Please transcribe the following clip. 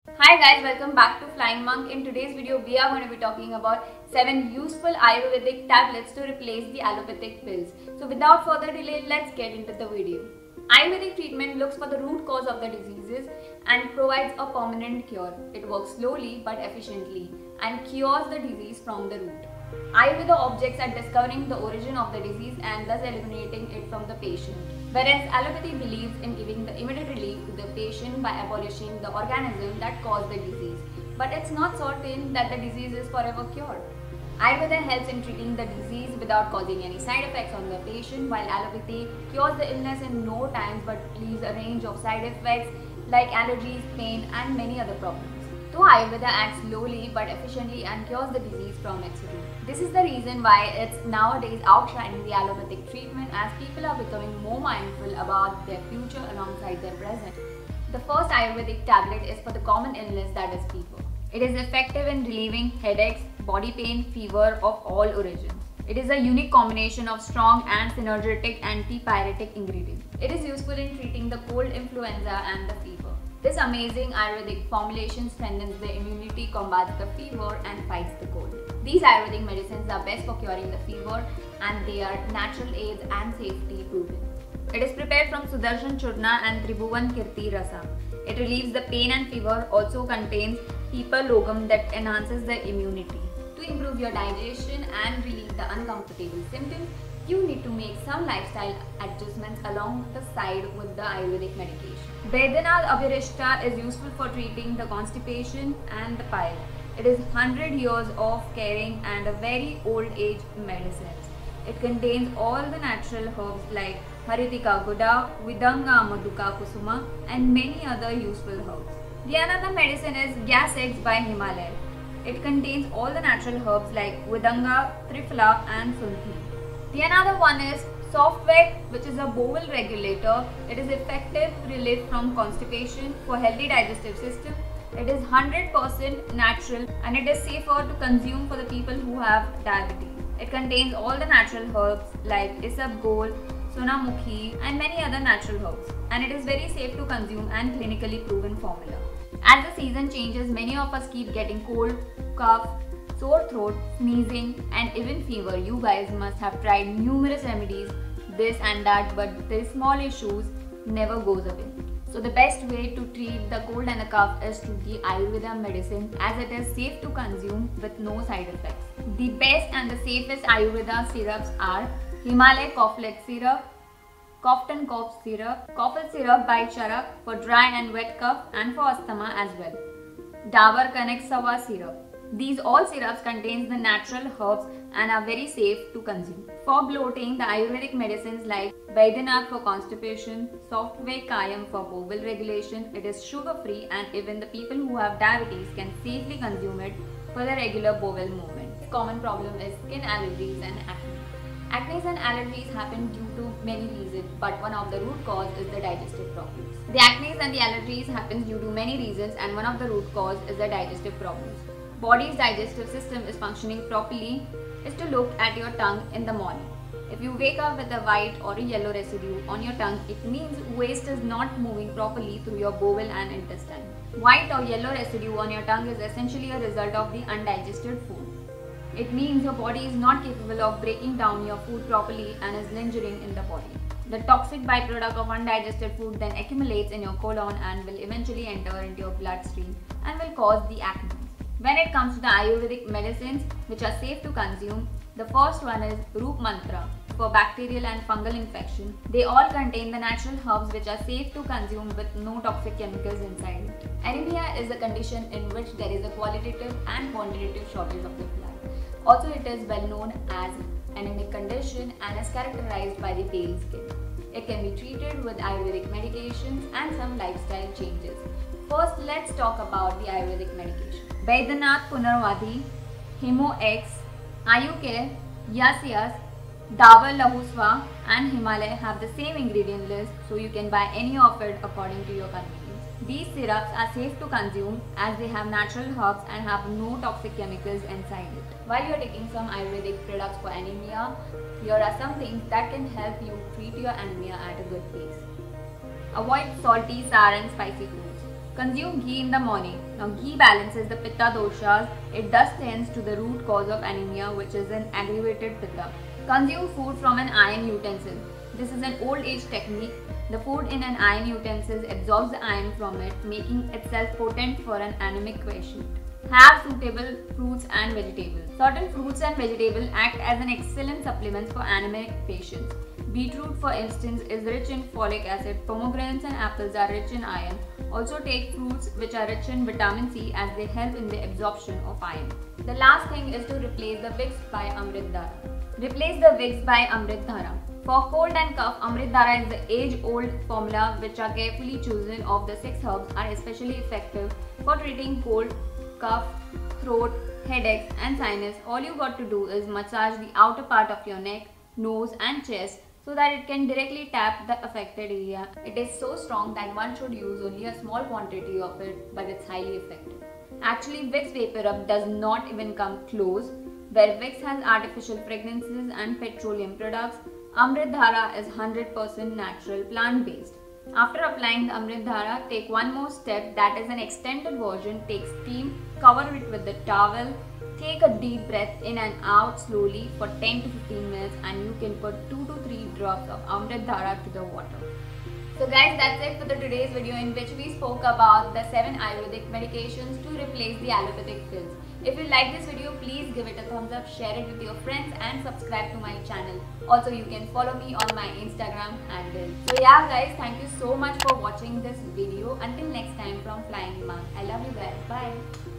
Hi guys, welcome back to Flying Monk. In today's video, we are going to be talking about 7 useful Ayurvedic tablets to replace the allopathic pills. So without further delay, let's get into the video. Ayurvedic treatment looks for the root cause of the diseases and provides a permanent cure. It works slowly but efficiently and cures the disease from the root. Ayurveda objects at discovering the origin of the disease and thus eliminating it from the patient. Whereas allopathy believes in giving the immediate relief to the patient by abolishing the organism that caused the disease. But it's not certain that the disease is forever cured. Ayurveda helps in treating the disease without causing any side effects on the patient, while allopathy cures the illness in no time but leaves a range of side effects like allergies, pain, and many other problems. So Ayurveda acts slowly but efficiently and cures the disease from its root. This is the reason why it's nowadays outshining the allopathic treatment as people are becoming more mindful about their future alongside their present. The first Ayurvedic tablet is for the common illness that is fever. It is effective in relieving headaches, body pain, fever of all origins. It is a unique combination of strong and synergetic antipyretic ingredients. It is useful in treating the cold, influenza and the fever. This amazing Ayurvedic formulation strengthens the immunity, combats the fever and fights the cold. These Ayurvedic medicines are best for curing the fever and they are natural aids and safety proven. It is prepared from Sudarshan Churna and Tribhuvan Kirti Rasa. It relieves the pain and fever, also contains Pippal Logam that enhances the immunity. To improve your digestion and relieve the uncomfortable symptoms, you need to make some lifestyle adjustments along the side with the Ayurvedic medication. Baidyanath Abhirishta is useful for treating the constipation and the pile. It is 100 years of caring and a very old age medicine. It contains all the natural herbs like Haritika Guda, Vidanga Maduka Kusuma and many other useful herbs. The another medicine is Gas Eggs by Himalaya. It contains all the natural herbs like Vidanga, Triphala and Sunthi. The another one is Softweg, which is a bowel regulator. It is effective relief from constipation for healthy digestive system. It is 100% natural and it is safer to consume for the people who have diabetes. It contains all the natural herbs like Isabgol, Sonamukhi and many other natural herbs, and it is very safe to consume and clinically proven formula. As the season changes, many of us keep getting cold, cough, sore throat, sneezing and even fever. You guys must have tried numerous remedies, this and that, but these small issues never goes away. So the best way to treat the cold and the cough is through the Ayurveda medicine as it is safe to consume with no side effects. The best and the safest Ayurveda syrups are Himalaya Coughlet syrup, Cofton cough syrup, Coffle syrup by Charak for dry and wet cough and for asthma as well, Dabur Connect Sawa syrup. These all syrups contain the natural herbs and are very safe to consume. For bloating, the Ayurvedic medicines like Baidyanath for constipation, Softweg Kayam for bowel regulation, it is sugar free and even the people who have diabetes can safely consume it for the regular bowel movement. The common problem is skin allergies and acne. Acne and allergies happen due to many reasons, but one of the root cause is the digestive problems. The acne and the allergies happen due to many reasons and one of the root cause is the digestive problems. Body's digestive system is functioning properly is to look at your tongue in the morning. If you wake up with a white or a yellow residue on your tongue, it means waste is not moving properly through your bowel and intestine. White or yellow residue on your tongue is essentially a result of the undigested food. It means your body is not capable of breaking down your food properly and is lingering in the body. The toxic byproduct of undigested food then accumulates in your colon and will eventually enter into your bloodstream and will cause the acne. When it comes to the Ayurvedic medicines which are safe to consume, the first one is Roop Mantra for bacterial and fungal infection. They all contain the natural herbs which are safe to consume with no toxic chemicals inside it. Anemia is a condition in which there is a qualitative and quantitative shortage of the blood. Also, it is well known as anemic condition and is characterized by the pale skin. It can be treated with Ayurvedic medications and some lifestyle changes. First, let's talk about the Ayurvedic medication. Baidyanath Punarvadhi, Hemo X, Ayucare, Yas, Dabur Lahuswa and Himalaya have the same ingredient list, so you can buy any of it according to your convenience. These syrups are safe to consume as they have natural herbs and have no toxic chemicals inside it. While you are taking some Ayurvedic products for anemia, here are some things that can help you treat your anemia at a good pace. Avoid salty, sour and spicy foods. Consume ghee in the morning. Now ghee balances the pitta doshas. It thus tends to the root cause of anemia, which is an aggravated pitta. Consume food from an iron utensil. This is an old age technique. The food in an iron utensil absorbs the iron from it, making itself potent for an anemic patient. Have suitable fruits and vegetables. Certain fruits and vegetables act as an excellent supplements for anemic patients. Beetroot, for instance, is rich in folic acid. Pomegranates and apples are rich in iron. Also take fruits which are rich in vitamin C, as they help in the absorption of iron. The last thing is to replace the Vicks by Amrit Dhara. Replace the Vicks by Amrit Dhara. For cold and cough, Amrit Dhara is the age-old formula which are carefully chosen of the 6 herbs are especially effective for treating cold, cough, throat, headaches and sinus. All you got to do is massage the outer part of your neck, nose and chest so that it can directly tap the affected area. It is so strong that one should use only a small quantity of it, but it's highly effective. Actually, Vicks Vapor Rub does not even come close. Where Vicks has artificial fragrances and petroleum products, Amrit Dhara is 100% natural, plant-based. After applying the Amrit Dhara, take one more step, that is an extended version. Take steam, cover it with the towel, take a deep breath in and out slowly for 10 to 15 minutes, and you can put 2 to 3 drops of Amrit Dhara to the water. So guys, that's it for today's video, in which we spoke about the 7 Ayurvedic medications to replace the allopathic pills. If you like this video, please give it a thumbs up, share it with your friends and subscribe to my channel. Also, you can follow me on my Instagram handle. So yeah guys, thank you so much for watching this video. Until next time, from Flying Monk. I love you guys. Bye.